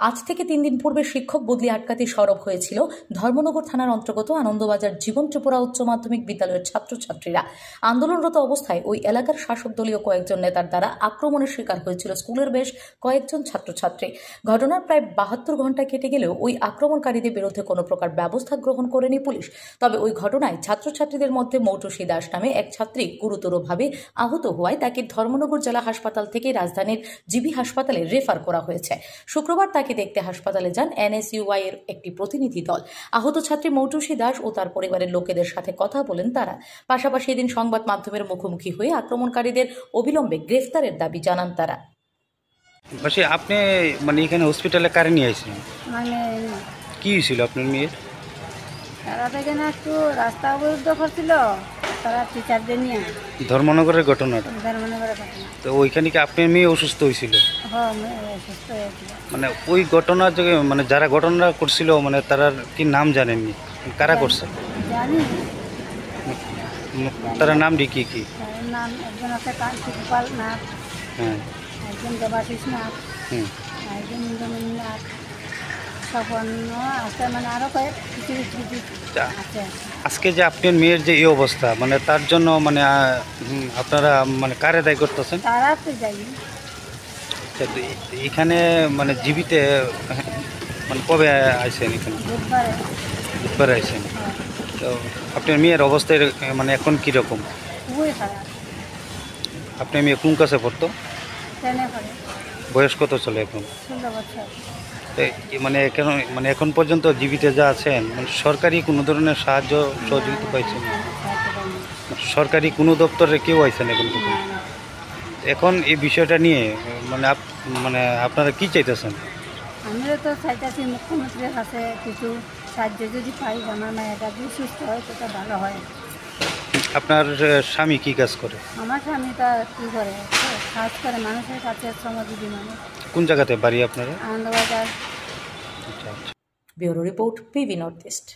আজ থেকে 3 দিন পূর্বে শিক্ষক বদলি আটকাতে সরব হয়েছিল ধর্মনগর থানার অন্তর্গত আনন্দবাজার জীবন ত্রিপুরা উচ্চ মাধ্যমিক বিদ্যালয়ের ছাত্রছাত্রীরা। আন্দোলনরত অবস্থায় ওই এলাকার শাসক দলীয় কয়েকজন নেতার দ্বারা আক্রমণের শিকার হয়েছিল স্কুলের বেশ কয়েকজন ছাত্রছাত্রী। ঘটনার প্রায় 72 ঘণ্টা কেটে গেলেও ওই আক্রমণকারীদের বিরুদ্ধে কোনো প্রকার ব্যবস্থা গ্রহণ করেনি পুলিশ। তবে ওই ঘটনায় ছাত্রছাত্রীদের মধ্যে মৌটুসী দাস নামে এক ছাত্রী গুরুতরভাবে আহত হওয়ায় তাকে ধর্মনগর জেলা হাসপাতাল থেকে রাজধানীর জিবি হাসপাতালে রেফার করা হয়েছে। শুক্রবার তাকে দেখতে হাসপাতালে যান এনএসইউআই এর একটি প্রতিনিধি দল। আহত ছাত্রী মৌটুসী দাস ও তার পরিবারের লোকেদের সাথে কথা বলেন তারা। পাশাপাশি এদিন সংবাদ মাধ্যমের মুখোমুখি হয়ে আক্রমণকারীদের অবিলম্বে গ্রেফতারের দাবি জানান তারা। আপনি মানে এখানে হসপিটালে কারে নিয়ে আসছেন? মানে কি হয়েছিল আপনার মেয়ের? তারা থেকে না একটু রাস্তা অবরুদ্ধ করছিল, তারা টিচারদের নিয়ে। ধর্মনগরের ঘটনাটা? ধর্মনগরের ঘটনা। তো ওইখানে কি আপনার মেয়ে অসুস্থ হয়েছিল? হ্যাঁ, অসুস্থ হয়েছিল। মানে ওই ঘটনা যে মানে যারা ঘটনা করছিল মানে তারা কি নাম জানেননি? কারা করছে? জানি। তারা নাম কি কি? তার নাম একজন আছে কান্তিগোপাল নাথ, হ্যাঁ, একজন দেবাশিস নাথ, হুম, একজন ইন্দ্রমণি নাথ, স্বপন আছে, মানে আরও কয়েক কিছু আছে। আজকে যে আপনার মেয়ের যে এই অবস্থা মানে তার জন্য মানে আপনারা মানে কারে দায়ী করতেছেন? তারা তো যায়নি। এখানে মানে জীবিতে মানে কবে আইছেন এখানে? বুধবারে। বুধবারে আইছেন। তো আপনার মেয়ের অবস্থা মানে এখন কীরকম? খুবই খারাপ। আপনার মেয়ে কোন কাছে পড়তো? ট্রেনে করে। বয়স কত চলে এখন? 16 বছর। মানে কেন মানে এখন পর্যন্ত জীবিত যা আছেন মানে সরকারি কোনো ধরনের সাহায্য সহযোগিতা পাইছেন? সরকারি কোনো দপ্তরে কেউ আইছেন এখন পর্যন্ত? এখন এই বিষয়টা নিয়ে মানে মানে আপনারা কি চাইতেছেন? আমিও তো চাইতেছি মুখ্যমন্ত্রীর কাছে কিছু সাহায্য যদি পাই, আমার মেয়েটা যদি সুস্থ হয় তো ভালো হয়। আপনার স্বামী কি কাজ করে? আমার স্বামীটা কী করে, কাজ করে মানুষের কাছে, শ্রমজীবী মানুষ। কোন জায়গাতে বাড়ি আপনারা? Anandabazar. Bureau report, PV north east.